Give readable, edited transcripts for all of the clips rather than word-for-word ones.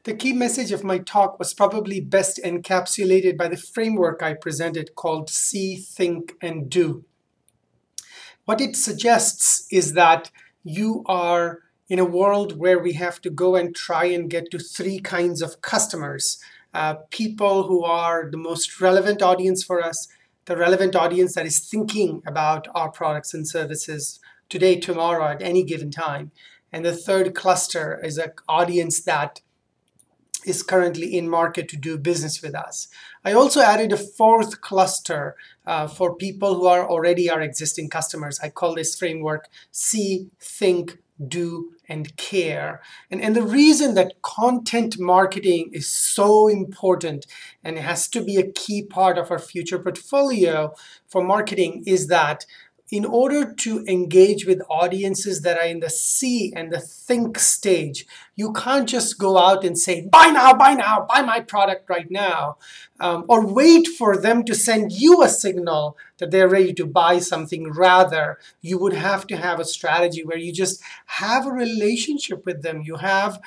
The key message of my talk was probably best encapsulated by the framework I presented called See, Think, and Do. What it suggests is that you are in a world where we have to go and try and get to three kinds of customers. People who are the most relevant audience for us, the relevant audience that is thinking about our products and services today, tomorrow, at any given time. And the third cluster is an audience that is currently in market to do business with us. I also added a fourth cluster for people who are already our existing customers. I call this framework See, Think, Do, and Care. And the reason that content marketing is so important and it has to be a key part of our future portfolio for marketing is that in order to engage with audiences that are in the see and the think stage, you can't just go out and say, buy now, buy my product right now, or wait for them to send you a signal that they're ready to buy something. Rather, you would have to have a strategy where you just have a relationship with them. You have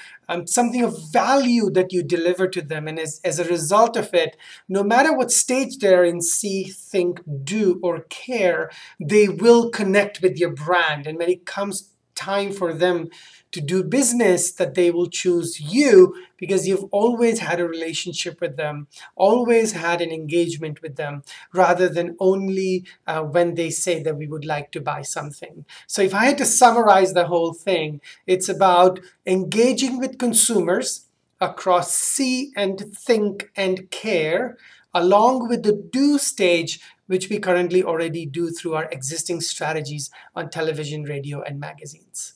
something of value that you deliver to them. And as a result of it, no matter what stage they're in, see, think, do, or care, they will connect with your brand. And when it comes time for them to do business, that they will choose you because you've always had a relationship with them, always had an engagement with them, rather than only when they say that we would like to buy something. So if I had to summarize the whole thing, it's about engaging with consumers across see and think and care, along with the do stage, which we currently already do through our existing strategies on television, radio, and magazines.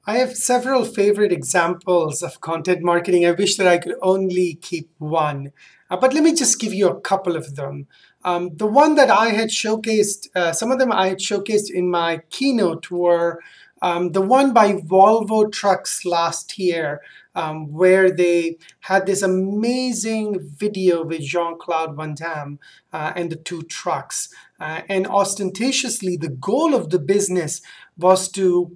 I have several favorite examples of content marketing. I wish that I could only keep one, but let me just give you a couple of them. The one that I had showcased, some of them I had showcased in my keynote were the one by Volvo Trucks last year, where they had this amazing video with Jean-Claude Van Damme and the two trucks. And ostentatiously, the goal of the business was to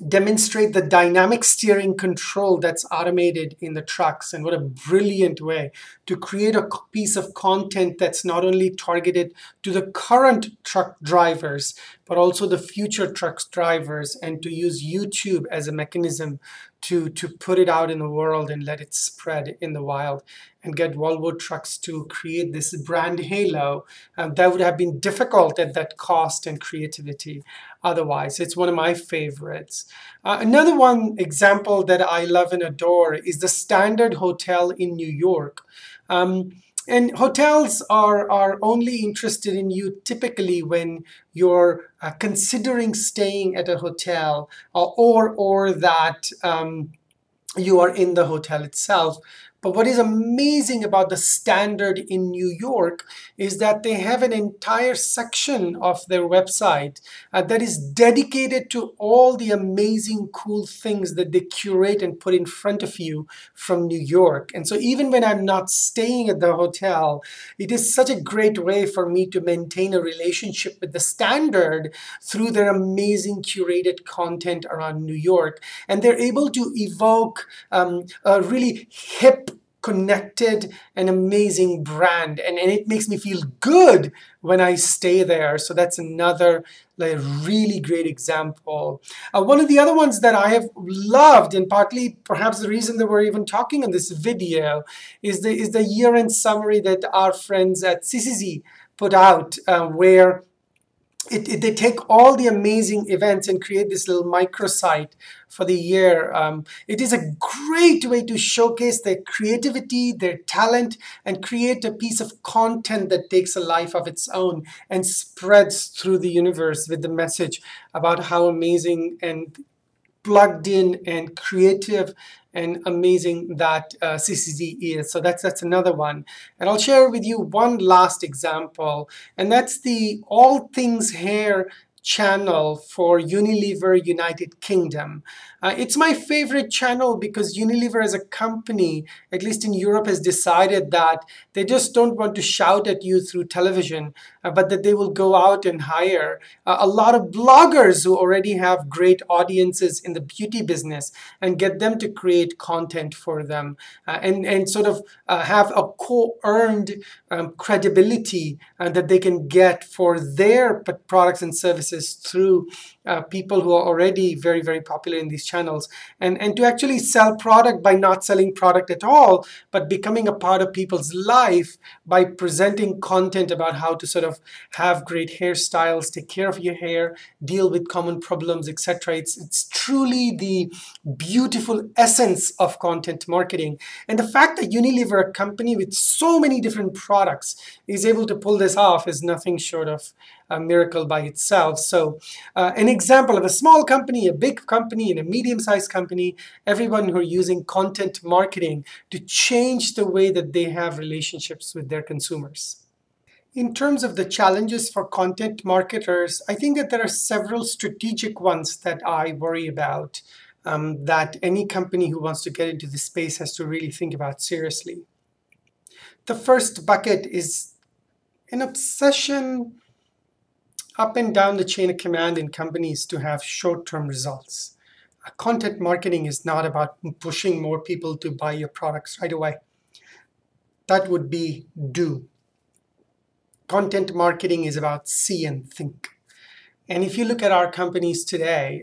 demonstrate the dynamic steering control that's automated in the trucks. And what a brilliant way to create a piece of content that's not only targeted to the current truck drivers, but also the future truck drivers, and to use YouTube as a mechanism to put it out in the world and let it spread in the wild and get Volvo Trucks to create this brand halo. That would have been difficult at that cost and creativity otherwise. It's one of my favorites. Another one example that I love and adore is the Standard Hotel in New York. And hotels are only interested in you typically when you're considering staying at a hotel or that you are in the hotel itself. But what is amazing about the Standard in New York is that they have an entire section of their website that is dedicated to all the amazing, cool things that they curate and put in front of you from New York. And so even when I'm not staying at the hotel, it is such a great way for me to maintain a relationship with the Standard through their amazing curated content around New York. And they're able to evoke a really hip, connected and amazing brand, and it makes me feel good when I stay there. So that's another really great example. One of the other ones that I have loved, and partly perhaps the reason that we're even talking in this video, is the year-end summary that our friends at SYZYGY put out, where they take all the amazing events and create this little microsite for the year. It is a great way to showcase their creativity, their talent, and create a piece of content that takes a life of its own and spreads through the universe with the message about how amazing and plugged in and creative and amazing that SYZYGY is. So that's another one. And I'll share with you one last example, and that's the All Things Hair channel for Unilever United Kingdom. It's my favorite channel because Unilever as a company, at least in Europe, has decided that they just don't want to shout at you through television, but that they will go out and hire a lot of bloggers who already have great audiences in the beauty business and get them to create content for them, and sort of have a co-earned credibility that they can get for their products and services through people who are already very, very popular in these channels. And to actually sell product by not selling product at all, but becoming a part of people's life by presenting content about how to sort of have great hairstyles, take care of your hair, deal with common problems, etc. It's truly the beautiful essence of content marketing. And the fact that Unilever, a company with so many different products, is able to pull this off is nothing short of a miracle by itself. So an example of a small company, a big company, and a medium-sized company, everyone who are using content marketing to change the way that they have relationships with their consumers. In terms of the challenges for content marketers, I think that there are several strategic ones that I worry about, that any company who wants to get into this space has to really think about seriously. The first bucket is an obsession up and down the chain of command in companies to have short-term results. Content marketing is not about pushing more people to buy your products right away. That would be do. Content marketing is about see and think. And if you look at our companies today,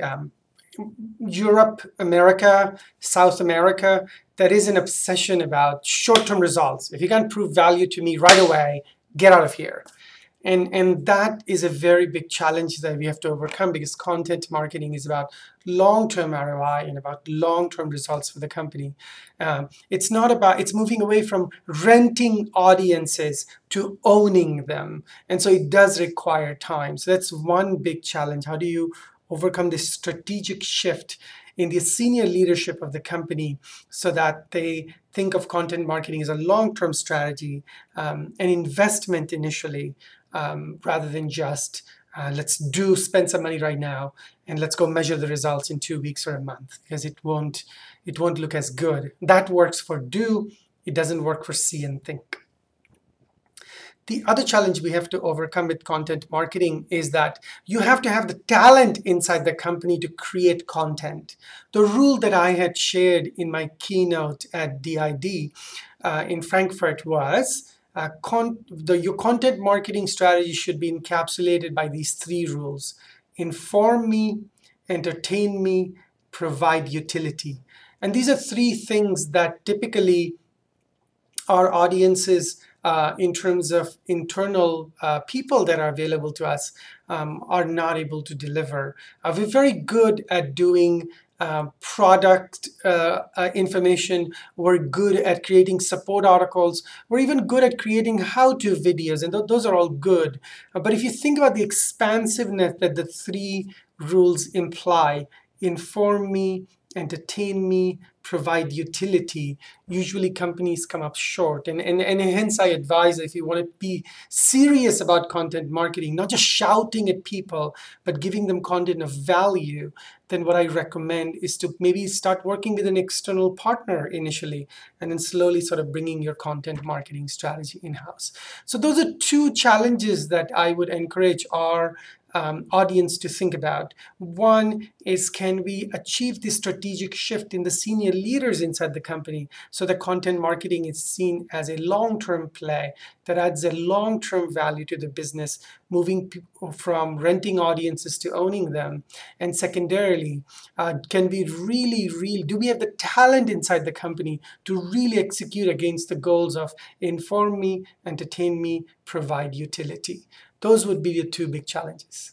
Europe, America, South America, there is an obsession about short-term results. If you can't prove value to me right away, get out of here. And that is a very big challenge that we have to overcome, because content marketing is about long-term ROI and about long-term results for the company. It's moving away from renting audiences to owning them. And so it does require time. So that's one big challenge. How do you overcome this strategic shift in the senior leadership of the company so that they think of content marketing as a long-term strategy, an investment initially, rather than just let's spend some money right now and let's go measure the results in 2 weeks or a month, because it won't look as good. That works for do, it doesn't work for see and think. The other challenge we have to overcome with content marketing is that you have to have the talent inside the company to create content. The rule that I had shared in my keynote at DID in Frankfurt was your content marketing strategy should be encapsulated by these 3 rules: inform me, entertain me, provide utility. And these are 3 things that typically our audiences, in terms of internal people that are available to us, are not able to deliver. We're very good at doing product information. We're good at creating support articles. We're even good at creating how-to videos, and those are all good. But if you think about the expansiveness that the 3 rules imply: inform me, entertain me, provide utility, usually companies come up short. And hence I advise, if you want to be serious about content marketing, not just shouting at people, but giving them content of value, then what I recommend is to maybe start working with an external partner initially, and then slowly sort of bringing your content marketing strategy in-house. So those are 2 challenges that I would encourage our audience to think about. One is, can we achieve this strategic shift in the senior leaders inside the company so that content marketing is seen as a long-term play that adds a long-term value to the business, moving people from renting audiences to owning them? And secondarily, can we do we have the talent inside the company to really execute against the goals of inform me, entertain me, provide utility? Those would be the 2 big challenges.